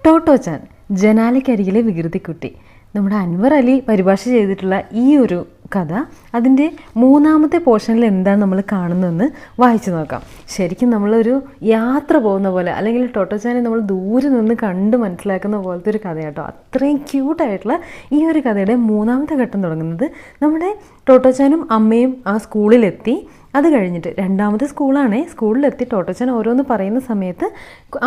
Totto-chan ജനാലയ്ക്കരികിലെ വികൃതിക്കുട്ടി. നമ്മുടെ അൻവർ അലി പരിഭാഷ ചെയ്തിട്ടുള്ള ഈ ഒരു കഥ, അതിൻ്റെ മൂന്നാമത്തെ പോർഷനിൽ എന്താണ് നമ്മൾ കാണുന്നതെന്ന് വായിച്ചു നോക്കാം. ശരിക്കും നമ്മളൊരു യാത്ര പോകുന്ന പോലെ, അല്ലെങ്കിൽ ടോട്ടോച്ചാനെ നമ്മൾ ദൂരെ നിന്ന് കണ്ട് മനസ്സിലാക്കുന്ന പോലത്തെ ഒരു കഥയാട്ടോ. അത്രയും ക്യൂട്ടായിട്ടുള്ള ഈ ഒരു കഥയുടെ മൂന്നാമത്തെ ഘട്ടം തുടങ്ങുന്നത് നമ്മുടെ ടോട്ടോച്ചാനും അമ്മയും ആ സ്കൂളിലെത്തി. അത് കഴിഞ്ഞിട്ട് രണ്ടാമത്തെ സ്കൂളാണേ. സ്കൂളിലെത്തി ടോട്ടോച്ചാൻ ഓരോന്ന് പറയുന്ന സമയത്ത്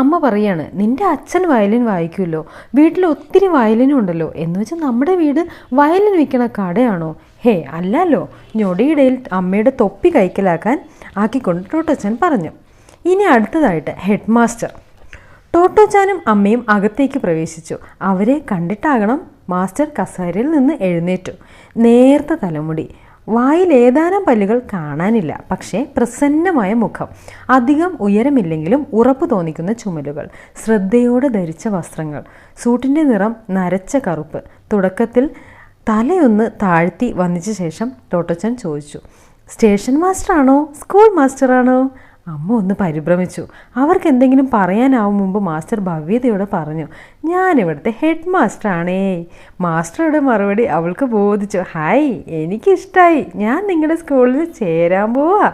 അമ്മ പറയാണ്, നിൻ്റെ അച്ഛൻ വയലിൻ വായിക്കുമല്ലോ, വീട്ടിൽ ഒത്തിരി വയലിനും ഉണ്ടല്ലോ, എന്ന് വെച്ചാൽ നമ്മുടെ വീട് വയലിൻ വിൽക്കണ കടയാണോ? ഹേ അല്ലല്ലോ. ഞൊടിയിടയിൽ അമ്മയുടെ തൊപ്പി കൈക്കലാക്കാൻ ആക്കിക്കൊണ്ട് ടോട്ടോച്ചാൻ പറഞ്ഞു. ഇനി അടുത്തതായിട്ട് ഹെഡ് മാസ്റ്റർ. ടോട്ടോച്ചാനും അമ്മയും അകത്തേക്ക് പ്രവേശിച്ചു. അവരെ കണ്ടിട്ടാകണം മാസ്റ്റർ കസേരയിൽ നിന്ന് എഴുന്നേറ്റു. നേർത്ത തലമുടി, വായിൽ ഏതാനും പല്ലുകൾ കാണാനില്ല, പക്ഷേ പ്രസന്നമായ മുഖം, അധികം ഉയരമില്ലെങ്കിലും ഉറപ്പ് തോന്നിക്കുന്ന ചുമലുകൾ, ശ്രദ്ധയോടെ ധരിച്ച വസ്ത്രങ്ങൾ, സൂട്ടിൻ്റെ നിറം നരച്ച കറുപ്പ്. തുടക്കത്തിൽ തലയൊന്ന് താഴ്ത്തി വന്നിച്ച ശേഷം ടോട്ടോച്ചാൻ ചോദിച്ചു, സ്റ്റേഷൻ മാസ്റ്ററാണോ സ്കൂൾ മാസ്റ്ററാണോ? അമ്മ ഒന്ന് പരിഭ്രമിച്ചു. അവർക്ക് എന്തെങ്കിലും പറയാനാവും മുമ്പ് മാസ്റ്റർ ഭവ്യതയോടെ പറഞ്ഞു, ഞാനിവിടുത്തെ ഹെഡ് മാസ്റ്ററാണേ. മാസ്റ്ററുടെ മറുപടി അവൾക്ക് ബോധിച്ചു. ഹായ്, എനിക്കിഷ്ടമായി, ഞാൻ നിങ്ങളുടെ സ്കൂളിൽ ചേരാൻ പോവാ.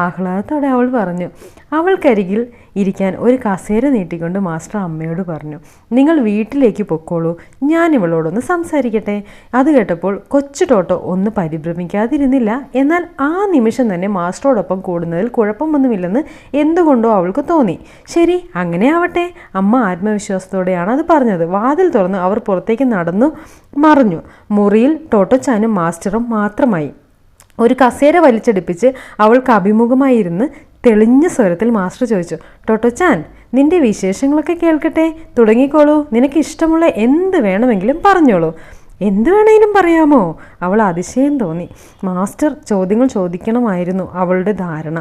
ആഹ്ലാദത്തോടെ അവൾ പറഞ്ഞു. അവൾക്കരികിൽ ഇരിക്കാൻ ഒരു കസേര നീട്ടിക്കൊണ്ട് മാസ്റ്റർ അമ്മയോട് പറഞ്ഞു, നിങ്ങൾ വീട്ടിലേക്ക് പൊക്കോളൂ, ഞാൻ ഇവളോടൊന്ന് സംസാരിക്കട്ടെ. അത് കേട്ടപ്പോൾ കൊച്ചു ടോട്ടോ ഒന്ന് പരിഭ്രമിക്കാതിരുന്നില്ല. എന്നാൽ ആ നിമിഷം തന്നെ മാസ്റ്ററോടൊപ്പം കൂടുന്നതിൽ കുഴപ്പമൊന്നുമില്ലെന്ന് എന്തുകൊണ്ടോ അവൾക്ക് തോന്നി. ശരി, അങ്ങനെ ആവട്ടെ. അമ്മ ആത്മവിശ്വാസത്തോടെയാണ് അത് പറഞ്ഞത്. വാതിൽ തുറന്ന് അവർ പുറത്തേക്ക് നടന്നു മറിഞ്ഞു. മുറിയിൽ ടോട്ടോച്ചാനും മാസ്റ്ററും മാത്രമായി. ഒരു കസേര വലിച്ചെടുപ്പിച്ച് അവൾക്ക് അഭിമുഖമായിരുന്ന് തെളിഞ്ഞ സ്വരത്തിൽ മാസ്റ്റർ ചോദിച്ചു, ടോട്ടോച്ചാൻ, നിന്റെ വിശേഷങ്ങളൊക്കെ കേൾക്കട്ടെ, തുടങ്ങിക്കോളൂ. നിനക്ക് ഇഷ്ടമുള്ള എന്ത് വേണമെങ്കിലും പറഞ്ഞോളൂ. എന്ത് വേണമെങ്കിലും പറയാമോ? അവൾ അതിശയം തോന്നി. മാസ്റ്റർ ചോദ്യങ്ങൾ ചോദിക്കണമായിരുന്നു അവളുടെ ധാരണ.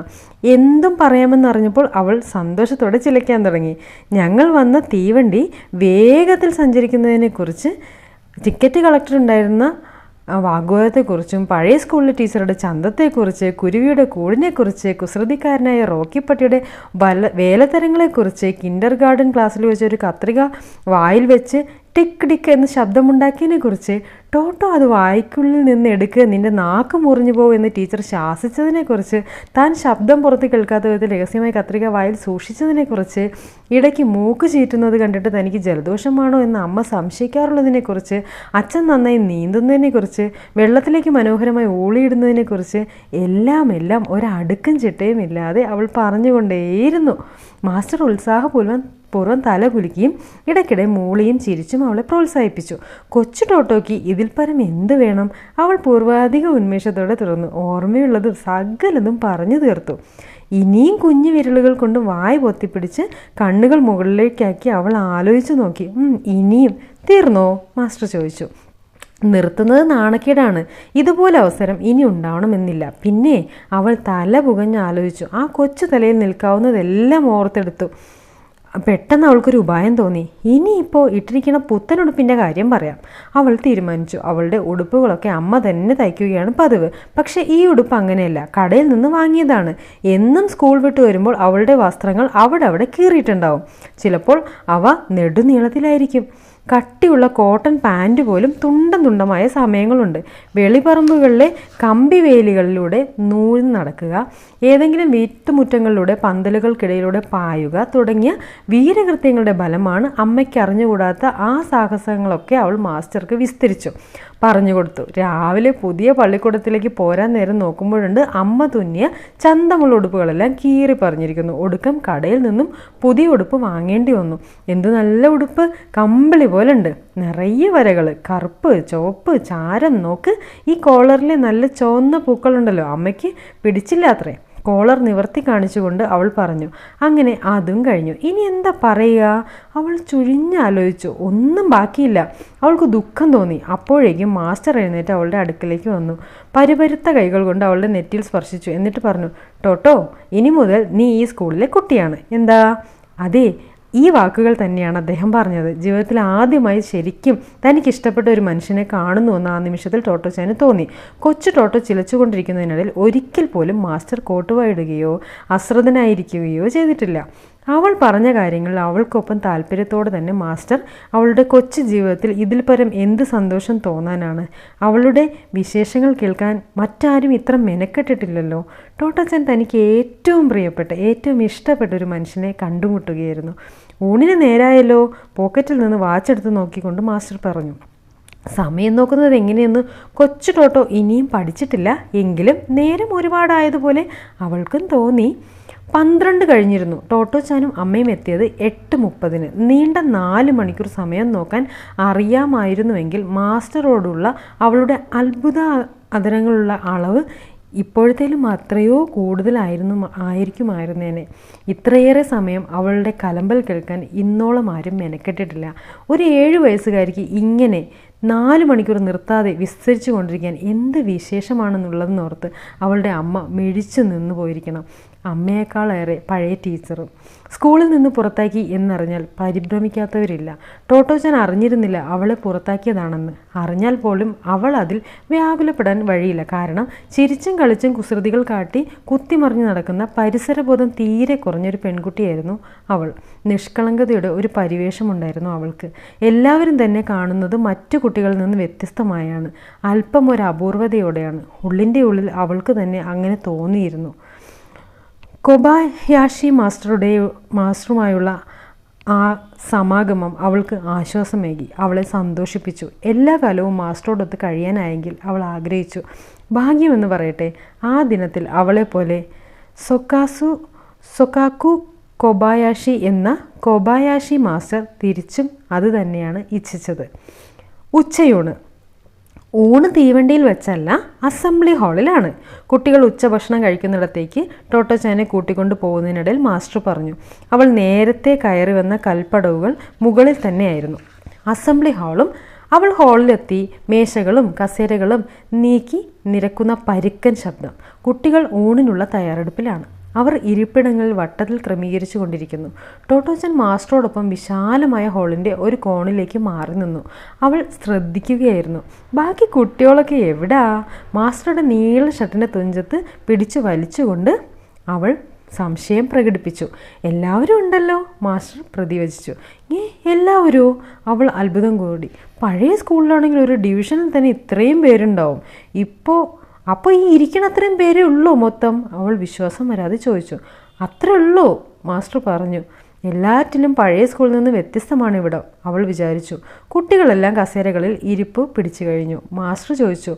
എന്തും പറയാമെന്നറിഞ്ഞപ്പോൾ അവൾ സന്തോഷത്തോടെ ചിലയ്ക്കാൻ തുടങ്ങി. ഞങ്ങൾ വന്ന തീവണ്ടി വേഗത്തിൽ സഞ്ചരിക്കുന്നതിനെക്കുറിച്ച്, ടിക്കറ്റ് കളക്ടർ ഉണ്ടായിരുന്ന വാഗ്വാദത്തെക്കുറിച്ചും, പഴയ സ്കൂളിലെ ടീച്ചറുടെ ചന്തത്തെക്കുറിച്ച്, കുരുവിയുടെ കൂടിനെക്കുറിച്ച്, കുസൃതിക്കാരനായ റോക്കിപ്പട്ടിയുടെ വേലത്തരങ്ങളെക്കുറിച്ച്, കിൻഡർ ഗാർഡൻ ക്ലാസ്സിൽ വെച്ച് ഒരു കത്രിക വായിൽ വെച്ച് ടിക്ക് ടിക്ക് എന്ന് ശബ്ദമുണ്ടാക്കിയതിനെക്കുറിച്ച്, ടോട്ടോ അത് വായ്ക്കുള്ളിൽ നിന്ന് എടുക്കുക, നിന്റെ നാക്ക് മുറിഞ്ഞു പോകും എന്ന് ടീച്ചർ ശാസിച്ചതിനെക്കുറിച്ച്, താൻ ശബ്ദം പുറത്ത് കേൾക്കാത്ത വിധത്തിൽ രഹസ്യമായി കത്രിക വായിൽ സൂക്ഷിച്ചതിനെക്കുറിച്ച്, ഇടയ്ക്ക് മൂക്ക് ചീറ്റുന്നത് കണ്ടിട്ട് തനിക്ക് ജലദോഷമാണോ എന്ന് അമ്മ സംശയിക്കാറുള്ളതിനെക്കുറിച്ച്, അച്ഛൻ നന്നായി നീന്തുന്നതിനെക്കുറിച്ച്, വെള്ളത്തിലേക്ക് മനോഹരമായി ഊളിയിടുന്നതിനെക്കുറിച്ച്, എല്ലാം ഒരടുക്കും ചിട്ടയും ഇല്ലാതെ അവൾ പറഞ്ഞുകൊണ്ടേയിരുന്നു. മാസ്റ്റർ ഉത്സാഹപൂർവ്വം തല കുലുക്കിയും ഇടയ്ക്കിടെ മൂളിയും ചിരിച്ചും അവളെ പ്രോത്സാഹിപ്പിച്ചു. കൊച്ചു ടോട്ടോയ്ക്ക് ഇതിൽ പരം എന്ത് വേണം? അവൾ പൂർവാധിക ഉന്മേഷത്തോടെ തുടർന്നു. ഓർമ്മയുള്ളത് സകലതും പറഞ്ഞു തീർത്തു. ഇനിയും കുഞ്ഞു വിരലുകൾ കൊണ്ട് വായ പൊത്തിപ്പിടിച്ച് കണ്ണുകൾ മുകളിലേക്കാക്കി അവൾ ആലോചിച്ചു നോക്കി. ഇനിയും തീർന്നോ? മാസ്റ്റർ ചോദിച്ചു. നിർത്തുന്നത് നാണക്കേടാണ്. ഇതുപോലെ അവസരം ഇനി ഉണ്ടാവണമെന്നില്ല. പിന്നെ അവൾ തല പുകഞ്ഞ് ആലോചിച്ചു. ആ കൊച്ചു തലയിൽ നിൽക്കാവുന്നതെല്ലാം ഓർത്തെടുത്തു. പെട്ടെന്ന് അവൾക്കൊരു ഉപായം തോന്നി. ഇനിയിപ്പോൾ ഇട്ടിരിക്കുന്ന പുത്തനുടുപ്പിൻ്റെ കാര്യം പറയാം. അവൾ തീരുമാനിച്ചു. അവളുടെ ഉടുപ്പുകളൊക്കെ അമ്മ തന്നെ തയ്ക്കുകയാണ് പതിവ്. പക്ഷേ ഈ ഉടുപ്പ് അങ്ങനെയല്ല, കടയിൽ നിന്ന് വാങ്ങിയതാണ്. എന്നും സ്കൂൾ വിട്ട് വരുമ്പോൾ അവളുടെ വസ്ത്രങ്ങൾ അവിടെ കീറിയിട്ടുണ്ടാവും. ചിലപ്പോൾ അവ നെടുനീളത്തിലായിരിക്കും. കട്ടിയുള്ള കോട്ടൺ പാൻറ് പോലും തുണ്ടമായ സമയങ്ങളുണ്ട്. വെളിപ്പറമ്പുകളിലെ കമ്പിവേലികളിലൂടെ നൂഴ്ന്ന് നടക്കുക, ഏതെങ്കിലും വീട്ടുമുറ്റങ്ങളിലൂടെ പന്തലുകൾക്കിടയിലൂടെ പായുക തുടങ്ങിയ വീരകൃത്യങ്ങളുടെ ബലമാണ് അമ്മയ്ക്ക് അറിഞ്ഞുകൂടാത്ത ആ സാഹസങ്ങളൊക്കെ അവൾ മാസ്റ്റർക്ക് വിസ്തരിച്ചു പറഞ്ഞുകൊടുത്തു. രാവിലെ പുതിയ പള്ളിക്കൂടത്തിലേക്ക് പോരാൻ നേരം നോക്കുമ്പോഴുണ്ട് അമ്മ തുന്നിയ ചന്തമുള്ള ഉടുപ്പുകളെല്ലാം കീറി പറഞ്ഞിരിക്കുന്നു. ഒടുക്കം കടയിൽ നിന്നും പുതിയ ഉടുപ്പ് വാങ്ങേണ്ടി വന്നു. എന്തു നല്ല ഉടുപ്പ്! കമ്പിളി പോലെ ഉണ്ട്, നിറയെ വരകൾ, കറുപ്പ്, ചുവപ്പ്, ചാരം. നോക്ക്, ഈ കോളറിലെ നല്ല ചുവന്ന പൂക്കളുണ്ടല്ലോ, അമ്മയ്ക്ക് പിടിച്ചില്ല അത്രേ. കോളർ നിവർത്തി കാണിച്ചുകൊണ്ട് അവൾ പറഞ്ഞു. അങ്ങനെ അതും കഴിഞ്ഞു. ഇനി എന്താ പറയുക? അവൾ ചുഴിഞ്ഞാലോചിച്ചു. ഒന്നും ബാക്കിയില്ല. അവൾക്ക് ദുഃഖം തോന്നി. അപ്പോഴേക്കും മാസ്റ്റർ എഴുന്നേറ്റ് അവളുടെ അടുക്കലേക്ക് വന്നു. പരുപരുത്ത കൈകൾ കൊണ്ട് അവളുടെ നെറ്റിയിൽ സ്പർശിച്ചു. എന്നിട്ട് പറഞ്ഞു, ടോട്ടോ, ഇനി മുതൽ നീ ഈ സ്കൂളിലെ കുട്ടിയാണ്. എന്താ? അതെ, ഈ വാക്കുകൾ തന്നെയാണ് അദ്ദേഹം പറഞ്ഞത്. ജീവിതത്തിൽ ആദ്യമായി ശരിക്കും തനിക്കിഷ്ടപ്പെട്ട ഒരു മനുഷ്യനെ കാണുന്നുവെന്ന് ആ നിമിഷത്തിൽ ടോട്ടോച്ചാന് തോന്നി. കൊച്ചു ടോട്ടോ ചിലച്ചുകൊണ്ടിരിക്കുന്നതിനിടയിൽ ഒരിക്കൽ പോലും മാസ്റ്റർ കോട്ടുവായിടുകയോ അശ്രദ്ധനായിരിക്കുകയോ ചെയ്തിട്ടില്ല. അവൾ പറഞ്ഞ കാര്യങ്ങളിൽ അവൾക്കൊപ്പം താല്പര്യത്തോടെ തന്നെ മാസ്റ്റർ അവളുടെ കൊച്ചു ജീവിതത്തിൽ ഇതിൽ പരം എന്ത് സന്തോഷം തോന്നാനാണ്. അവളുടെ വിശേഷങ്ങൾ കേൾക്കാൻ മറ്റാരും ഇത്ര മെനക്കെട്ടിട്ടില്ലല്ലോ. ടോട്ടോച്ചൻ തനിക്ക് ഏറ്റവും പ്രിയപ്പെട്ട, ഏറ്റവും ഇഷ്ടപ്പെട്ട ഒരു മനുഷ്യനെ കണ്ടുമുട്ടുകയായിരുന്നു. ഊണിന് നേരായല്ലോ. പോക്കറ്റിൽ നിന്ന് വാച്ചെടുത്ത് നോക്കിക്കൊണ്ട് മാസ്റ്റർ പറഞ്ഞു. സമയം നോക്കുന്നത് എങ്ങനെയെന്ന് കൊച്ചു ടോട്ടോ ഇനിയും പഠിച്ചിട്ടില്ല. എങ്കിലും നേരം ഒരുപാടായതുപോലെ അവൾക്കും തോന്നി. 12 കഴിഞ്ഞിരുന്നു. ടോട്ടോച്ചാനും അമ്മയും എത്തിയത് 8:30. നീണ്ട 4 മണിക്കൂർ സമയം നോക്കാൻ അറിയാമായിരുന്നുവെങ്കിൽ മാസ്റ്ററോടുള്ള അവളുടെ അത്ഭുത ആദരങ്ങളുള്ള അളവ് ഇപ്പോഴത്തേലും അത്രയോ ആയിരിക്കുമായിരുന്നേനെ. ഇത്രയേറെ സമയം അവളുടെ കലമ്പൽ കേൾക്കാൻ ഇന്നോളം ആരും മെനക്കെട്ടിട്ടില്ല. ഒരു 7 വയസ്സുകാരിക്ക് ഇങ്ങനെ 4 മണിക്കൂർ നിർത്താതെ വിസ്തരിച്ചു കൊണ്ടിരിക്കാൻ എന്ത് വിശേഷമാണെന്നുള്ളതെന്നോർത്ത് അവളുടെ അമ്മ മിഴിച്ചു നിന്നു പോയിരിക്കണം. അമ്മയേക്കാളേറെ പഴയ ടീച്ചറും. സ്കൂളിൽ നിന്ന് പുറത്താക്കി എന്നറിഞ്ഞാൽ പരിഭ്രമിക്കാത്തവരില്ല. ടോട്ടോച്ചൻ അറിഞ്ഞിരുന്നില്ല അവളെ പുറത്താക്കിയതാണെന്ന്. അറിഞ്ഞാൽ പോലും അവൾ അതിൽ വ്യാകുലപ്പെടാൻ വഴിയില്ല. കാരണം ചിരിച്ചും കളിച്ചും കുസൃതികൾ കാട്ടി കുത്തിമറിഞ്ഞു നടക്കുന്ന പരിസരബോധം തീരെ കുറഞ്ഞൊരു പെൺകുട്ടിയായിരുന്നു അവൾ. നിഷ്കളങ്കതയുടെ ഒരു പരിവേഷമുണ്ടായിരുന്നു അവൾക്ക്. എല്ലാവരും തന്നെ കാണുന്നത് മറ്റു കുട്ടികളിൽ നിന്ന് വ്യത്യസ്തമായാണ്. അല്പം ഒരു അപൂർവതയോടെയാണ്. ഉള്ളിൻ്റെ ഉള്ളിൽ അവൾക്ക് തന്നെ അങ്ങനെ തോന്നിയിരുന്നു. കൊബായാഷി മാസ്റ്ററുമായുള്ള ആ സമാഗമം അവൾക്ക് ആശ്വാസമേകി. അവളെ സന്തോഷിപ്പിച്ചു. എല്ലാ കാലവും മാസ്റ്ററോടൊത്ത് കഴിയാനായെങ്കിൽ അവൾ ആഗ്രഹിച്ചു. ഭാഗ്യമെന്ന് പറയട്ടെ, ആ ദിനത്തിൽ അവളെപ്പോലെ സൊക്കാക്കു കൊബായാഷി എന്ന കൊബായാഷി മാസ്റ്റർ തിരിച്ചും അത് തന്നെയാണ് ഇച്ഛിച്ചത്. ഉച്ചയൂണ്. ഊണ് തീവണ്ടിയിൽ വെച്ചല്ല, അസംബ്ലി ഹാളിലാണ്. കുട്ടികൾ ഉച്ചഭക്ഷണം കഴിക്കുന്നിടത്തേക്ക് ടോട്ടോച്ചാനെ കൂട്ടിക്കൊണ്ടു പോകുന്നതിനിടയിൽ മാസ്റ്റർ പറഞ്ഞു. അവൾ നേരത്തെ കയറി വന്ന കൽപ്പടവുകൾ മുകളിൽ തന്നെയായിരുന്നു അസംബ്ലി ഹാളും. അവൾ ഹാളിലെത്തി. മേശകളും കസേരകളും നീക്കി നിരക്കുന്ന പരുക്കൻ ശബ്ദം. കുട്ടികൾ ഊണിനുള്ള തയ്യാറെടുപ്പിലാണ്. അവർ ഇരിപ്പിടങ്ങളിൽ വട്ടത്തിൽ ക്രമീകരിച്ചു കൊണ്ടിരിക്കുന്നു. ടോട്ടോച്ചൻ മാസ്റ്ററോടൊപ്പം വിശാലമായ ഹാളിൻ്റെ ഒരു കോണിലേക്ക് മാറി നിന്നു. അവൾ ശ്രദ്ധിക്കുകയായിരുന്നു. ബാക്കി കുട്ടികളൊക്കെ എവിടാ? മാസ്റ്ററുടെ നീള ഷർട്ടിൻ്റെ തുഞ്ചത്ത് പിടിച്ചു വലിച്ചുകൊണ്ട് അവൾ സംശയം പ്രകടിപ്പിച്ചു. എല്ലാവരും ഉണ്ടല്ലോ, മാസ്റ്റർ പ്രതിവചിച്ചു. എല്ലാവരോ? അവൾ അത്ഭുതം കൂടി. പഴയ സ്കൂളിലാണെങ്കിൽ ഒരു ഡിവിഷനിൽ തന്നെ ഇത്രയും പേരുണ്ടാവും. അപ്പോൾ ഈ ഇരിക്കണ അത്രയും പേരേ ഉള്ളൂ മൊത്തം? അവൾ വിശ്വാസം വരാതെ ചോദിച്ചു. അത്രേ ഉള്ളൂ, മാസ്റ്റർ പറഞ്ഞു. എല്ലാറ്റിലും പഴയ സ്കൂളിൽ നിന്ന് വ്യത്യസ്തമാണ് ഇവിടം, അവൾ വിചാരിച്ചു. കുട്ടികളെല്ലാം കസേരകളിൽ ഇരിപ്പ് പിടിച്ചു കഴിഞ്ഞു. മാസ്റ്റർ ചോദിച്ചു.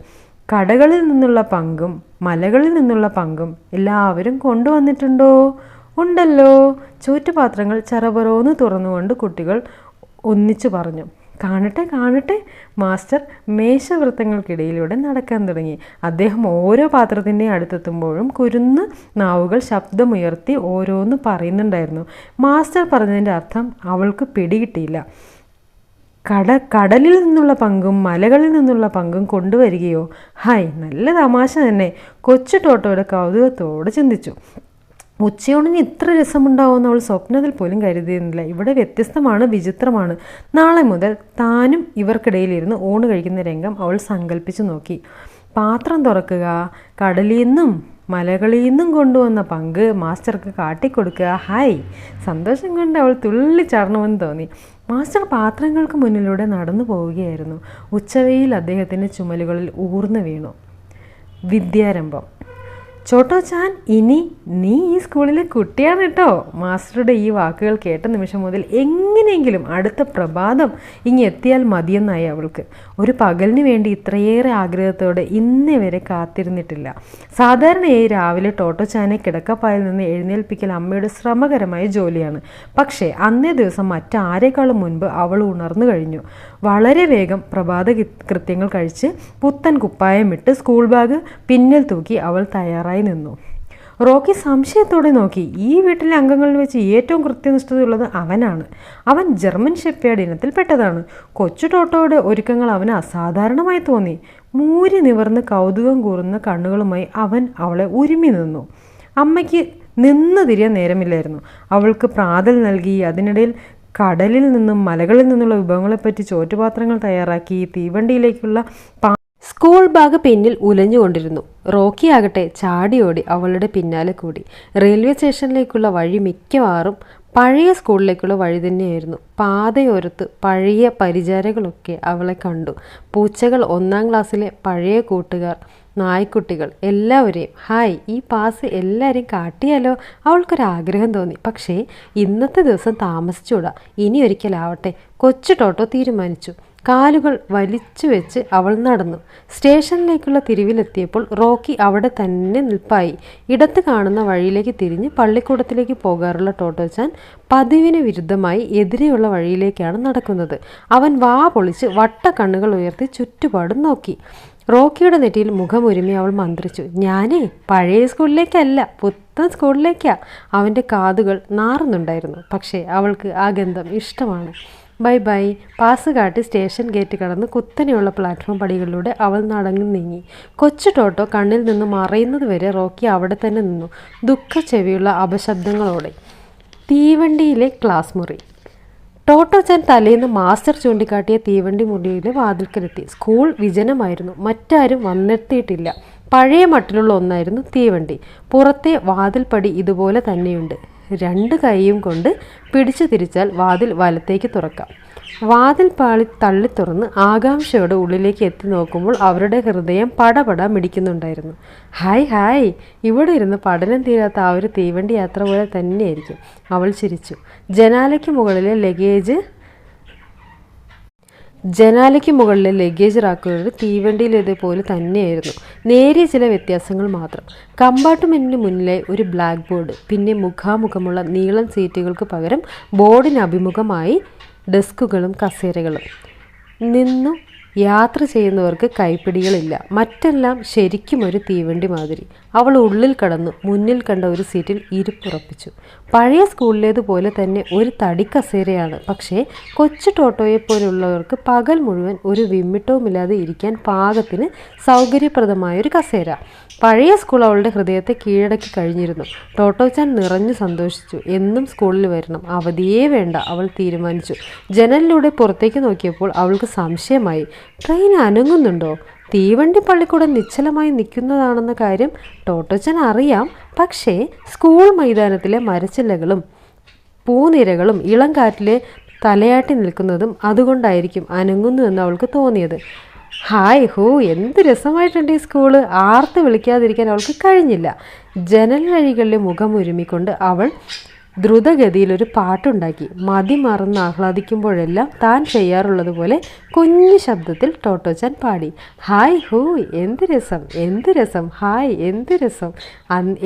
കടകളിൽ നിന്നുള്ള പങ്കും മലകളിൽ നിന്നുള്ള പങ്കും എല്ലാവരും കൊണ്ടുവന്നിട്ടുണ്ടോ? ഉണ്ടല്ലോ. ചോറ്റുപാത്രങ്ങൾ ചറപറോന്ന് തുറന്നുകൊണ്ട് കുട്ടികൾ ഒന്നിച്ചു പറഞ്ഞു. കാണട്ടെ കാണട്ടെ. മാസ്റ്റർ മേശവൃത്തങ്ങൾക്കിടയിലൂടെ നടക്കാൻ തുടങ്ങി. അദ്ദേഹം ഓരോ പാത്രത്തിൻ്റെയും അടുത്തെത്തുമ്പോഴും കുരുന്ന് നാവുകൾ ശബ്ദമുയർത്തി ഓരോന്ന് പറയുന്നുണ്ടായിരുന്നു. മാസ്റ്റർ പറഞ്ഞതിൻ്റെ അർത്ഥം അവൾക്ക് പിടികിട്ടിയില്ല. കടലിൽ നിന്നുള്ള പങ്കും മലകളിൽ നിന്നുള്ള പങ്കും കൊണ്ടുവരികയോ? ഹായ്, നല്ല തമാശ തന്നെ, കൊച്ചു ടോട്ടോയുടെ കൗതുകത്തോടെ ചിന്തിച്ചു. ഉച്ചയൂണിന് ഇത്ര രസമുണ്ടാവുമെന്ന് അവൾ സ്വപ്നത്തിൽ പോലും കരുതിയിരുന്നില്ല. ഇവിടെ വ്യത്യസ്തമാണ്, വിചിത്രമാണ്. നാളെ മുതൽ താനും ഇവർക്കിടയിലിരുന്ന് ഊണ് കഴിക്കുന്ന രംഗം അവൾ സങ്കല്പിച്ചു നോക്കി. പാത്രം തുറക്കുക, കടലിൽ നിന്നും മലകളിൽ നിന്നും കൊണ്ടുവന്ന പങ്ക് മാസ്റ്റർക്ക് കാട്ടിക്കൊടുക്കുക. ഹായ്! സന്തോഷം കൊണ്ട് അവൾ തുള്ളിച്ചാടണമെന്ന് തോന്നി. മാസ്റ്റർ പാത്രങ്ങൾക്ക് മുന്നിലൂടെ നടന്നു പോവുകയായിരുന്നു. ഉച്ചവെയിൽ അദ്ദേഹത്തിൻ്റെ ചുമലുകളിൽ ഊർന്നു വീണു. വിദ്യാരംഭം. ചോട്ടോച്ചാൻ, ഇനി നീ ഈ സ്കൂളിലെ കുട്ടിയാണ് കേട്ടോ. മാസ്റ്ററുടെ ഈ വാക്കുകൾ കേട്ട നിമിഷം മുതൽ എങ്ങനെയെങ്കിലും അടുത്ത പ്രഭാതം ഇങ്ങ് എത്തിയാൽ മതിയെന്നായി അവൾക്ക്. ഒരു പകലിന് വേണ്ടി ഇത്രയേറെ ആഗ്രഹത്തോടെ ഇന്നേ വരെ കാത്തിരുന്നിട്ടില്ല. സാധാരണയായി രാവിലെ ടോട്ടോച്ചാനെ കിടക്കപ്പായിൽ നിന്ന് എഴുന്നേൽപ്പിക്കൽ അമ്മയുടെ ശ്രമകരമായ ജോലിയാണ്. പക്ഷേ അന്നേ ദിവസം മറ്റാരേക്കാളും മുൻപ് അവൾ ഉണർന്നു കഴിഞ്ഞു. വളരെ വേഗം പ്രഭാത കൃത്യങ്ങൾ കഴിച്ച് പുത്തൻ കുപ്പായമിട്ട് സ്കൂൾ ബാഗ് പിന്നിൽ തൂക്കി അവൾ തയ്യാറായി നിന്നു. റോക്കി സംശയത്തോടെ നോക്കി. ഈ വീട്ടിലെ അംഗങ്ങളിൽ വെച്ച് ഏറ്റവും കൃത്യനിഷ്ഠതയുള്ളത് അവനാണ്. അവൻ ജർമ്മൻ ഷെപ്പേർഡ് ഇനത്തിൽപ്പെട്ടതാണ്. കൊച്ചു ടോട്ടോയുടെ ഒരുക്കങ്ങൾ അവന് അസാധാരണമായി തോന്നി. മൂരി നിവർന്ന് കൗതുകം കൂറുന്ന കണ്ണുകളുമായി അവൻ അവളെ ഉരുമി നിന്നു. അമ്മയ്ക്ക് നിന്ന് തിരിയാൻ നേരമില്ലായിരുന്നു. അവൾക്ക് പ്രാതൽ നൽകി. അതിനിടയിൽ കടലിൽ നിന്നും മലകളിൽ നിന്നുള്ള വിഭവങ്ങളെപ്പറ്റി ചോറ്റുപാത്രങ്ങൾ തയ്യാറാക്കി. തീവണ്ടിയിലേക്കുള്ള സ്കൂൾ ബാഗ് പിന്നിൽ ഉലഞ്ഞുകൊണ്ടിരുന്നു. റോക്കി ആകട്ടെ ചാടിയോടി അവളുടെ പിന്നാലെ കൂടി. റെയിൽവേ സ്റ്റേഷനിലേക്കുള്ള വഴി മിക്കവാറും പഴയ സ്കൂളിലേക്കുള്ള വഴി തന്നെയായിരുന്നു. പാതയോരത്ത് പഴയ പരിചാരകളൊക്കെ അവളെ കണ്ടു. പൂച്ചകൾ, 1-ാം ക്ലാസ്സിലെ പഴയ കൂട്ടുകാർ, നായ്ക്കുട്ടികൾ, എല്ലാവരെയും. ഹായ്, ഈ പാസ് എല്ലാവരെയും കാട്ടിയാലോ? അവൾക്കൊരാഗ്രഹം തോന്നി. പക്ഷേ ഇന്നത്തെ ദിവസം താമസിച്ചൂടാ, ഇനി ഒരിക്കലാവട്ടെ. കൊച്ചു ടോട്ടോ തീരുമാനിച്ചു. കാലുകൾ വലിച്ചു വെച്ച് അവൾ നടന്നു. സ്റ്റേഷനിലേക്കുള്ള തിരിവിലെത്തിയപ്പോൾ റോക്കി അവിടെ തന്നെ നിൽപ്പായി. ഇടത്ത് കാണുന്ന വഴിയിലേക്ക് തിരിഞ്ഞ് പള്ളിക്കൂടത്തിലേക്ക് പോകാറുള്ള ടോട്ടോച്ചാൻ പതിവിന് വിരുദ്ധമായി എതിരെയുള്ള വഴിയിലേക്കാണ് നടക്കുന്നത്. അവൻ വാ പൊളിച്ച് വട്ട കണ്ണുകൾ ഉയർത്തി ചുറ്റുപാടും നോക്കി. റോക്കിയുടെ നെറ്റിയിൽ മുഖമൊരുമി അവൾ മന്ത്രിച്ചു. ഞാനേ പഴയ സ്കൂളിലേക്കല്ല, പുത്തൻ സ്കൂളിലേക്കാ. അവൻ്റെ കാതുകൾ നാറുന്നുണ്ടായിരുന്നു. പക്ഷേ അവൾക്ക് ആ ഗന്ധം ഇഷ്ടമാണ്. Bye bye. പാസ് കാട്ടി സ്റ്റേഷൻ ഗേറ്റ് കടന്ന് കുത്തനെയുള്ള പ്ലാറ്റ്ഫോം പടികളിലൂടെ അവൾ നടന്നു നീങ്ങി. കൊച്ചു ടോട്ടോ കണ്ണിൽ നിന്ന് മറയുന്നത് വരെ റോക്കി അവിടെ തന്നെ നിന്നു, ദുഃഖച്ചെവിയുള്ള അപശബ്ദങ്ങളോടെ. തീവണ്ടിയിലെ ക്ലാസ് മുറി. ടോട്ടോച്ചാൻ തലേന്ന് മാസ്റ്റർ ചൂണ്ടിക്കാട്ടിയ തീവണ്ടി മുറിയിലെ വാതിൽക്കലെത്തി. സ്കൂൾ വിജനമായിരുന്നു. മറ്റാരും വന്നെത്തിയിട്ടില്ല. പഴയ മട്ടിലുള്ള ഒന്നായിരുന്നു തീവണ്ടി. പുറത്തെ വാതിൽപ്പടി ഇതുപോലെ തന്നെയുണ്ട്. 2 കൈയും കൊണ്ട് പിടിച്ചു തിരിച്ചാൽ വാതിൽ വലത്തേക്ക് തുറക്കാം. വാതിൽ തള്ളി തുറന്ന് ആകാംക്ഷയോടെ ഉള്ളിലേക്ക് എത്തി നോക്കുമ്പോൾ അവരുടെ ഹൃദയം പടപട മിടിക്കുന്നുണ്ടായിരുന്നു. ഹായ് ഹായ്, ഇവിടെ ഇരുന്ന് പഠനം തീരാത്ത ആ ഒരു തീവണ്ടി യാത്ര പോലെ തന്നെയായിരിക്കും. അവൾ ചിരിച്ചു. ജനാലയ്ക്ക് മുകളിലെ ലഗേജ് റാക്കുകൾ തീവണ്ടിയിലേതുപോലെ തന്നെയായിരുന്നു. നേരിയ ചില വ്യത്യാസങ്ങൾ മാത്രം. കമ്പാർട്ട്മെൻറ്റിന് മുന്നിലെ ഒരു ബ്ലാക്ക് ബോർഡ്, പിന്നെ മുഖാമുഖമുള്ള നീളൻ സീറ്റുകൾക്ക് പകരം ബോർഡിന് അഭിമുഖമായി ഡെസ്കുകളും കസേരകളും. നിന്നു യാത്ര ചെയ്യുന്നവർക്ക് കൈപ്പിടികളില്ല. മറ്റെല്ലാം ശരിക്കും ഒരു തീവണ്ടി മാതിരി. അവൾ ഉള്ളിൽ കടന്നു മുന്നിൽ കണ്ട ഒരു സീറ്റിൽ ഇരിപ്പുറപ്പിച്ചു. പഴയ സ്കൂളിലേതുപോലെ തന്നെ ഒരു തടി കസേരയാണ്. പക്ഷേ കൊച്ചു ടോട്ടോയെപ്പോലുള്ളവർക്ക് പകൽ മുഴുവൻ ഒരു വിമ്മിട്ടവുമില്ലാതെ ഇരിക്കാൻ പാകത്തിന് സൗകര്യപ്രദമായൊരു കസേര. പഴയ സ്കൂൾ അവളുടെ ഹൃദയത്തെ കീഴടക്കി കഴിഞ്ഞിരുന്നു. ടോട്ടോച്ചാൻ നിറഞ്ഞു സന്തോഷിച്ചു. എന്നും സ്കൂളിൽ വരണം, അവധിയേ വേണ്ട, അവൾ തീരുമാനിച്ചു. ജനലിലൂടെ പുറത്തേക്ക് നോക്കിയപ്പോൾ അവൾക്ക് സംശയമായി. ട്രെയിൻ അനങ്ങുന്നുണ്ടോ? തീവണ്ടി പള്ളിക്കൂടം നിശ്ചലമായി നിൽക്കുന്നതാണെന്ന കാര്യം ടോട്ടോച്ചാൻ അറിയാം. പക്ഷേ സ്കൂൾ മൈതാനത്തിലെ മരച്ചില്ലകളും പൂനിരകളും ഇളം കാറ്റിലെ തലയാട്ടി നിൽക്കുന്നതും അതുകൊണ്ടായിരിക്കും അനങ്ങുന്നുവെന്ന് അവൾക്ക് തോന്നിയത്. ഹായ് ഹോ, എന്ത് രസമായിട്ടുണ്ട് ഈ സ്കൂള്. ആർത്ത് വിളിക്കാതിരിക്കാൻ അവൾക്ക് കഴിഞ്ഞില്ല. ജനലഴികളിലെ മുഖം ഉരുമിക്കൊണ്ട് അവൾ ദ്രുതഗതിയിലൊരു പാട്ടുണ്ടാക്കി. മതിമറന്ന് ആഹ്ലാദിക്കുമ്പോഴെല്ലാം താൻ ചെയ്യാറുള്ളതുപോലെ കുഞ്ഞു ശബ്ദത്തിൽ ടോട്ടോച്ചാൻ പാടി. ഹായ് ഹോ, എന്ത് രസം, എന്ത് രസം, ഹായ് എന്ത് രസം.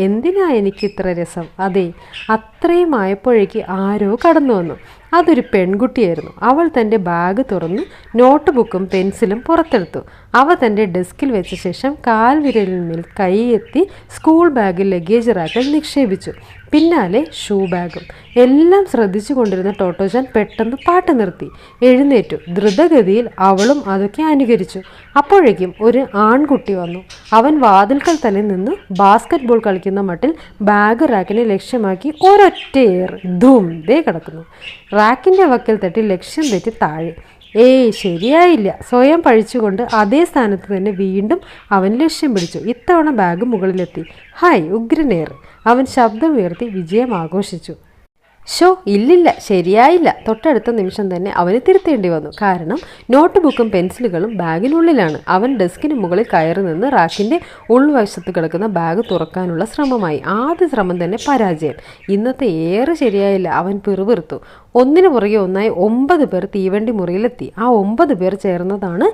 എന്തിനാ എനിക്കിത്ര രസം? അതെ, അത്രയും ആയപ്പോഴേക്ക് ആരോ കടന്നു വന്നു. അതൊരു പെൺകുട്ടിയായിരുന്നു. അവൾ തൻ്റെ ബാഗ് തുറന്ന് നോട്ട് ബുക്കും പെൻസിലും പുറത്തെടുത്തു. അവ തൻ്റെ ഡെസ്കിൽ വെച്ച ശേഷം കാൽവിരലിന്മേൽ കൈയെത്തി സ്കൂൾ ബാഗിൽ ലഗേജ് റാക്കിൽ നിക്ഷേപിച്ചു. പിന്നാലെ ഷൂ ബാഗും. എല്ലാം ശ്രദ്ധിച്ചു കൊണ്ടിരുന്ന ടോട്ടോച്ചാൻ പെട്ടെന്ന് പാട്ട് നിർത്തി. എഴുന്നേറ്റു. ദ്രുതഗതിയിൽ അവളും അതൊക്കെ അനുകരിച്ചു. അപ്പോഴേക്കും ഒരു ആൺകുട്ടി വന്നു. അവൻ വാതിൽക്കൽ തന്നെ നിന്ന് ബാസ്കറ്റ് ബോൾ കളിക്കുന്ന മട്ടിൽ ബാഗ് റാക്കിനെ ലക്ഷ്യമാക്കി ഒരൊറ്റ ഏർ. ധൂം, ദേ കിടക്കുന്നു. റാക്കിൻ്റെ വക്കൽ തട്ടി ലക്ഷ്യം തെറ്റി താഴെ. ഏയ്, ശരിയായില്ല. സ്വയം പഴിച്ചുകൊണ്ട് അതേ സ്ഥാനത്ത് തന്നെ വീണ്ടും അവൻ ലക്ഷ്യം പിടിച്ചു. ഇത്തവണ ബാഗ് മുകളിലെത്തി. ഹായ്, ഉഗ്രനേർ. അവൻ ശബ്ദമുയർത്തി വിജയം ആഘോഷിച്ചു. ഷോ, ഇല്ലില്ല, ശരിയായില്ല. തൊട്ടടുത്ത നിമിഷം തന്നെ അവന് തിരുത്തേണ്ടി വന്നു. കാരണം നോട്ട് ബുക്കും പെൻസിലുകളും ബാഗിനുള്ളിലാണ്. അവൻ ഡെസ്കിന് മുകളിൽ കയറി നിന്ന് റാക്കിൻ്റെ ഉൾവശത്ത് കിടക്കുന്ന ബാഗ് തുറക്കാനുള്ള ശ്രമമായി. ആദ്യ ശ്രമം തന്നെ പരാജയം. ഇന്നത്തെ ഏറെ ശരിയായില്ല. അവൻ പിറുപിറുത്തു. ഒന്നിനു പുറകെ ഒന്നായി 9 പേർ തീവണ്ടി മുറിയിലെത്തി. ആ 9 പേർ ചേർന്നതാണ്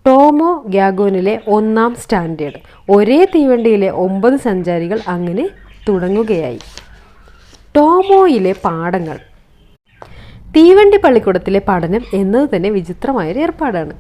ടോമോ ഗ്യാഗോനിലെ 1-ാം സ്റ്റാൻഡേർഡ്. ഒരേ തീവണ്ടിയിലെ 9 സഞ്ചാരികൾ അങ്ങനെ തുടങ്ങുകയായി. ടോമോയിലെ പാഠങ്ങൾ. തീവണ്ടി പള്ളിക്കൂടത്തിലെ പഠനം എന്നത് തന്നെ വിചിത്രമായൊരു ഏർപ്പാടാണ്.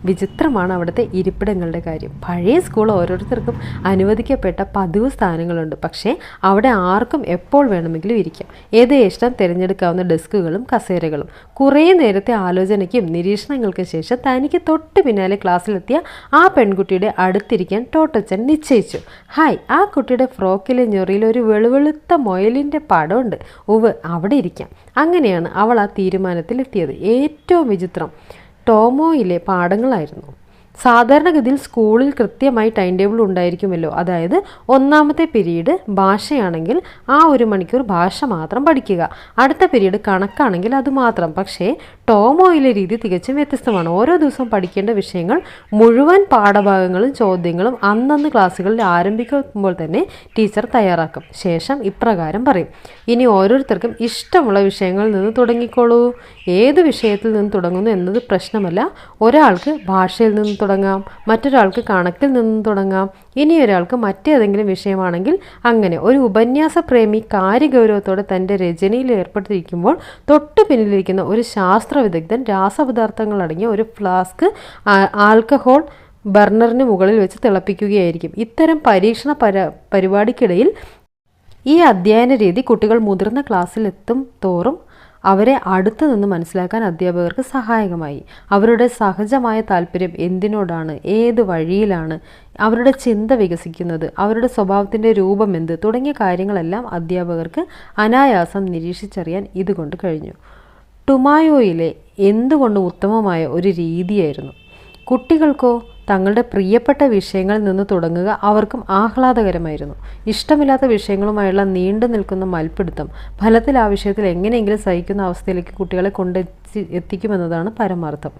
വിചിത്രമാണ് അവിടുത്തെ ഇരിപ്പിടങ്ങളുടെ കാര്യം. പഴയ സ്കൂൾ ഓരോരുത്തർക്കും അനുവദിക്കപ്പെട്ട പതിവ് സ്ഥാനങ്ങളുണ്ട്. പക്ഷേ അവിടെ ആർക്കും എപ്പോൾ വേണമെങ്കിലും ഇരിക്കാം. യഥേഷ്ടം തിരഞ്ഞെടുക്കാവുന്ന ഡെസ്കുകളും കസേരകളും. കുറേ നേരത്തെ ആലോചനയ്ക്കും നിരീക്ഷണങ്ങൾക്കും ശേഷം തനിക്ക് തൊട്ട് പിന്നാലെ ക്ലാസ്സിലെത്തിയ ആ പെൺകുട്ടിയുടെ അടുത്തിരിക്കാൻ ടോട്ടോച്ചാൻ നിശ്ചയിച്ചു. ഹായ്, ആ കുട്ടിയുടെ ഫ്രോക്കിലെ ഞൊറിയിൽ ഒരു വെളുവെളുത്ത മൊയലിൻ്റെ പടമുണ്ട്. ഉവ്, അവിടെ ഇരിക്കാം. അങ്ങനെയാണ് അവൾ ആ തീരുമാനത്തിലെത്തിയത്. ഏറ്റവും വിചിത്രം ടോമോയിലെ പാഠങ്ങളായിരുന്നു. സാധാരണഗതിയിൽ സ്കൂളിൽ കൃത്യമായി ടൈം ടേബിൾ ഉണ്ടായിരിക്കുമല്ലോ. അതായത് ഒന്നാമത്തെ പീരീഡ് ഭാഷയാണെങ്കിൽ ആ 1 മണിക്കൂർ ഭാഷ മാത്രം പഠിക്കുക, അടുത്ത പീരീഡ് കണക്കാണെങ്കിൽ അത് മാത്രം. പക്ഷേ ടോമോയിലെ രീതി തികച്ചും വ്യത്യസ്തമാണ്. ഓരോ ദിവസവും പഠിക്കേണ്ട വിഷയങ്ങൾ മുഴുവൻ പാഠഭാഗങ്ങളും ചോദ്യങ്ങളും അന്നന്ന് ക്ലാസ്സുകളിൽ ആരംഭിക്കുമ്പോൾ തന്നെ ടീച്ചർ തയ്യാറാക്കും. ശേഷം ഇപ്രകാരം പറയും: ഇനി ഓരോരുത്തർക്കും ഇഷ്ടമുള്ള വിഷയങ്ങളിൽ നിന്ന് തുടങ്ങിക്കോളൂ. ഏത് വിഷയത്തിൽ നിന്ന് തുടങ്ങുന്നു എന്നത് പ്രശ്നമല്ല. ഒരാൾക്ക് ഭാഷയിൽ നിന്ന് തുടങ്ങാം, മറ്റൊരാൾക്ക് കണക്കിൽ നിന്നും തുടങ്ങാം, ഇനി ഒരാൾക്ക് മറ്റേതെങ്കിലും വിഷയമാണെങ്കിൽ അങ്ങനെ. ഒരു ഉപന്യാസ പ്രേമി കാര്യഗൗരവത്തോടെ തൻ്റെ രചനയിൽ ഏർപ്പെട്ടിരിക്കുമ്പോൾ തൊട്ടു പിന്നിലിരിക്കുന്ന ഒരു ശാസ്ത്ര വിദഗ്ധൻ രാസപദാർത്ഥങ്ങൾ അടങ്ങിയ ഒരു ഫ്ലാസ്ക് ആൽക്കഹോൾ ബർണറിന് മുകളിൽ വെച്ച് തിളപ്പിക്കുകയായിരിക്കും. ഇത്തരം പരീക്ഷണ പരിപാടിക്കിടയിൽ ഈ അധ്യയന രീതി കുട്ടികൾ മുതിർന്ന ക്ലാസ്സിലെത്തും തോറും അവരെ അടുത്തു നിന്ന് മനസ്സിലാക്കാൻ അധ്യാപകർക്ക് സഹായകമായി. അവരുടെ സഹജമായ താല്പര്യം എന്തിനോടാണ്, ഏത് വഴിയിലാണ് അവരുടെ ചിന്ത വികസിക്കുന്നത്, അവരുടെ സ്വഭാവത്തിൻ്റെ രൂപം എന്ത് തുടങ്ങിയ കാര്യങ്ങളെല്ലാം അധ്യാപകർക്ക് അനായാസം നിരീക്ഷിച്ചറിയാൻ ഇതുകൊണ്ട് കഴിഞ്ഞു. ടുമായോയിലെ എന്തുകൊണ്ടും ഉത്തമമായ ഒരു രീതിയായിരുന്നു. കുട്ടികൾക്കോ തങ്ങളുടെ പ്രിയപ്പെട്ട വിഷയങ്ങളിൽ നിന്ന് തുടങ്ങുക അവർക്കും ആഹ്ലാദകരമായിരുന്നു. ഇഷ്ടമില്ലാത്ത വിഷയങ്ങളുമായുള്ള നീണ്ടു നിൽക്കുന്ന മൽപ്പിടുത്തം ഫലത്തിൽ ആ വിഷയത്തിൽ എങ്ങനെയെങ്കിലും സഹിക്കുന്ന അവസ്ഥയിലേക്ക് കുട്ടികളെ എത്തിക്കുമെന്നതാണ് പരമാർത്ഥം.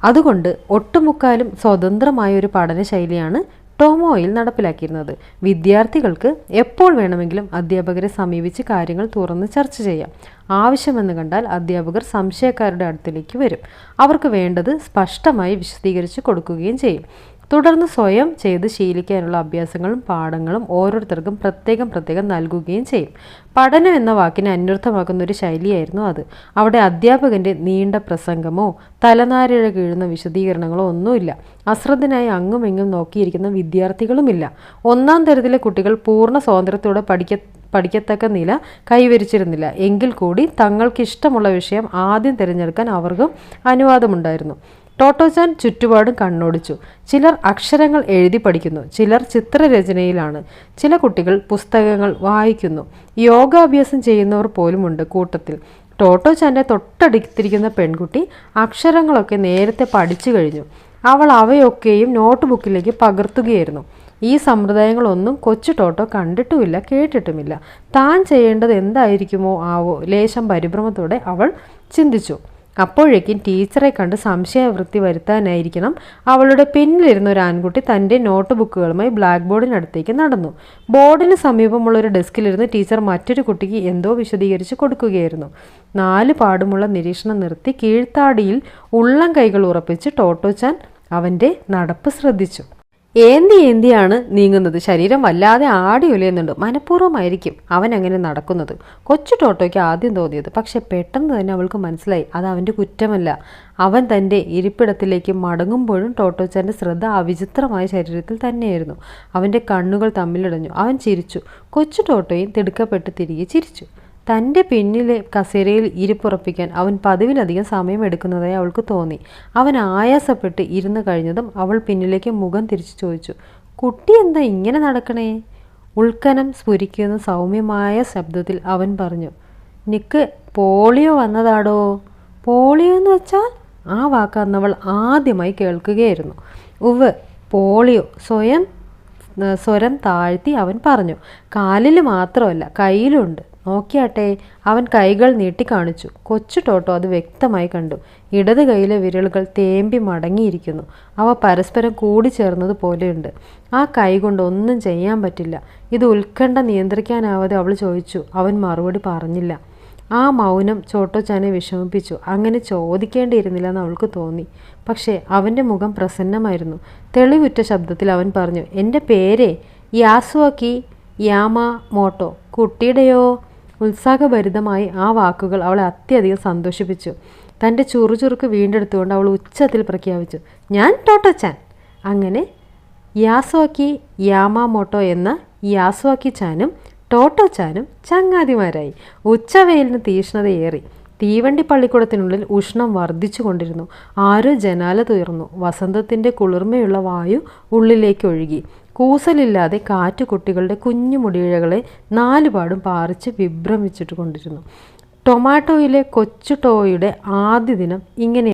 അതുകൊണ്ട് ഒട്ടുമുക്കാലും സ്വതന്ത്രമായ ഒരു പഠന ശൈലിയാണ് ടോമോയിൽ നടപ്പിലാക്കിയിരുന്നത്. വിദ്യാർത്ഥികൾക്ക് എപ്പോൾ വേണമെങ്കിലും അധ്യാപകരെ സമീപിച്ച് കാര്യങ്ങൾ തുറന്ന് ചർച്ച ചെയ്യാം. ആവശ്യമെന്ന് കണ്ടാൽ അധ്യാപകർ സംശയക്കാരുടെ അടുത്തേക്ക് വരും. അവർക്ക് വേണ്ടത് സ്പഷ്ടമായി വിശദീകരിച്ച് കൊടുക്കുകയും ചെയ്യും. തുടർന്ന് സ്വയം ചെയ്ത് ശീലിക്കാനുള്ള അഭ്യാസങ്ങളും പാഠങ്ങളും ഓരോരുത്തർക്കും പ്രത്യേകം നൽകുകയും ചെയ്യും. പഠനം എന്ന വാക്കിനെ അന്വർത്ഥമാക്കുന്ന ഒരു ശൈലിയായിരുന്നു അത്. അവിടെ അധ്യാപകൻ്റെ നീണ്ട പ്രസംഗമോ തലനാരിഴ കീഴുന്ന വിശദീകരണങ്ങളോ ഒന്നുമില്ല. അശ്രദ്ധനായി അങ്ങുമെങ്ങും നോക്കിയിരിക്കുന്ന വിദ്യാർത്ഥികളുമില്ല. 1-ാം തരത്തിലെ കുട്ടികൾ പൂർണ്ണ സ്വാതന്ത്ര്യത്തോടെ പഠിക്കത്തക്ക നില കൈവരിച്ചിരുന്നില്ല. എങ്കിൽ കൂടി തങ്ങൾക്കിഷ്ടമുള്ള വിഷയം ആദ്യം തിരഞ്ഞെടുക്കാൻ അവർക്കും അനുവാദമുണ്ടായിരുന്നു. ടോട്ടോച്ചാൻ ചുറ്റുപാടും കണ്ണോടിച്ചു. ചിലർ അക്ഷരങ്ങൾ എഴുതി പഠിക്കുന്നു, ചിലർ ചിത്രരചനയിലാണ്, ചില കുട്ടികൾ പുസ്തകങ്ങൾ വായിക്കുന്നു. യോഗാഭ്യാസം ചെയ്യുന്നവർ പോലുമുണ്ട് കൂട്ടത്തിൽ. ടോട്ടോച്ചാൻ്റെ തൊട്ടടുത്തിരിക്കുന്ന പെൺകുട്ടി അക്ഷരങ്ങളൊക്കെ നേരത്തെ പഠിച്ചു കഴിഞ്ഞു. അവൾ അവയൊക്കെയും നോട്ട് ബുക്കിലേക്ക് പകർത്തുകയായിരുന്നു. ഈ സമ്പ്രദായങ്ങളൊന്നും കൊച്ചു ടോട്ടോ കണ്ടിട്ടുമില്ല, കേട്ടിട്ടുമില്ല. താൻ ചെയ്യേണ്ടത് എന്തായിരിക്കുമോ ആവോ ലേശം പരിഭ്രമത്തോടെ അവൾ ചിന്തിച്ചു. അപ്പോഴേക്കും ടീച്ചറെ കണ്ട് സംശയവൃത്തി വരുത്താനായിരിക്കണം അവളുടെ പിന്നിലിരുന്ന ഒരു ആൺകുട്ടി തൻ്റെ നോട്ട് ബുക്കുകളുമായി ബ്ലാക്ക് ബോർഡിനടുത്തേക്ക് നടന്നു. ബോർഡിന് സമീപമുള്ള ഒരു ഡെസ്കിലിരുന്ന് ടീച്ചർ മറ്റൊരു കുട്ടിക്ക് എന്തോ വിശദീകരിച്ച് കൊടുക്കുകയായിരുന്നു. 4 പാടുമുള്ള നിരീക്ഷണം നിർത്തി കീഴ്ത്താടിയിൽ ഉള്ളം കൈകൾ ഉറപ്പിച്ച് ടോട്ടോച്ചാൻ അവൻ്റെ നടപ്പ് ശ്രദ്ധിച്ചു. ഏന്തിയാണ് നീങ്ങുന്നത്. ശരീരം വല്ലാതെ ആടി ഉലയുന്നുണ്ട്. മനഃപൂർവ്വമായിരിക്കും അവൻ അങ്ങനെ നടക്കുന്നത്. കൊച്ചു ടോട്ടോയ്ക്ക് ആദ്യം തോന്നിയത്. പക്ഷെ പെട്ടെന്ന് തന്നെ അവൾക്ക് മനസ്സിലായി അത് അവൻ്റെ കുറ്റമല്ല. അവൻ തൻ്റെ ഇരിപ്പിടത്തിലേക്ക് മടങ്ങുമ്പോഴും ടോട്ടോച്ചാൻ്റെ ശ്രദ്ധ ആ വിചിത്രമായ ശരീരത്തിൽ തന്നെയായിരുന്നു. അവൻ്റെ കണ്ണുകൾ തമ്മിലിടഞ്ഞു. അവൻ ചിരിച്ചു. കൊച്ചു ടോട്ടോയും തിടുക്കപ്പെട്ട് തിരികെ ചിരിച്ചു. തൻ്റെ പിന്നിലെ കസേരയിൽ ഇരിപ്പുറപ്പിക്കാൻ അവൻ പതിവിലധികം സമയമെടുക്കുന്നതായി അവൾക്ക് തോന്നി. അവൻ ആയാസപ്പെട്ട് ഇരുന്ന് കഴിഞ്ഞതും അവൾ പിന്നിലേക്ക് മുഖം തിരിച്ചു ചോദിച്ചു: കുട്ടി എന്താ ഇങ്ങനെ നടക്കണേ? ഉൾക്കനം സ്ഫുരിക്കുന്ന സൗമ്യമായ ശബ്ദത്തിൽ അവൻ പറഞ്ഞു: നിക്ക് പോളിയോ വന്നതാടോ. പോളിയോ എന്ന് വെച്ചാൽ? ആ വാക്ക് അന്നവൾ ആദ്യമായി കേൾക്കുകയായിരുന്നു. ഉവ്, പോളിയോ. സ്വരം താഴ്ത്തി അവൻ പറഞ്ഞു. കാലിൽ മാത്രമല്ല, കയ്യിലുണ്ട്. നോക്കിയാട്ടെ. അവൻ കൈകൾ നീട്ടിക്കാണിച്ചു. കൊച്ചു ടോട്ടോ അത് വ്യക്തമായി കണ്ടു. ഇടത് കൈയിലെ വിരലുകൾ തേമ്പി മടങ്ങിയിരിക്കുന്നു. അവ പരസ്പരം കൂടിച്ചേർന്നത് പോലെയുണ്ട്. ആ കൈ കൊണ്ട് ഒന്നും ചെയ്യാൻ പറ്റില്ല. ഇത് ഉത്കണ്ഠ നിയന്ത്രിക്കാനാവാതെ അവൾ ചോദിച്ചു. അവൻ മറുപടി പറഞ്ഞില്ല. ആ മൗനം ചോട്ടോച്ചാനെ വിഷമിപ്പിച്ചു. അങ്ങനെ ചോദിക്കേണ്ടിയിരുന്നില്ലെന്ന് അവൾക്ക് തോന്നി. പക്ഷേ അവൻ്റെ മുഖം പ്രസന്നമായിരുന്നു. തെളിവുറ്റ ശബ്ദത്തിൽ അവൻ പറഞ്ഞു: എൻ്റെ പേര് യാസുവാക്കി യാമാമോട്ടോ. കുട്ടിയുടെയോ? ഉത്സാഹഭരിതമായി ആ വാക്കുകൾ അവളെ അത്യധികം സന്തോഷിപ്പിച്ചു. തൻ്റെ ചുറുചുറുക്ക് വീണ്ടെടുത്തുകൊണ്ട് അവൾ ഉച്ചത്തിൽ പ്രഖ്യാപിച്ചു: ഞാൻ ടോട്ടോച്ചാൻ. അങ്ങനെ യാസുവാക്കി യാമാമോട്ടോ എന്ന യാസുവാക്കി ചാനും ടോട്ടോച്ചാനും ചങ്ങാതിമാരായി. ഉച്ചവെയിലിന് തീഷ്ണതയേറി. തീവണ്ടി പള്ളിക്കൂടത്തിനുള്ളിൽ ഉഷ്ണം വർദ്ധിച്ചു കൊണ്ടിരുന്നു. ആരോ ജനാല തുറന്നു. വസന്തത്തിൻ്റെ കുളിർമയുള്ള വായു ഉള്ളിലേക്ക് ഒഴുകി. കൂസലില്ലാതെ കാറ്റ് കുട്ടികളുടെ കുഞ്ഞു മുടിയിഴകളെ 4 പാടും പാറിച്ച് വിഭ്രമിച്ചിട്ട് കൊണ്ടിരുന്നു. ടൊമാറ്റോയിലെ കൊച്ചു ടോയുടെ ആദ്യ ദിനം ഇങ്ങനെ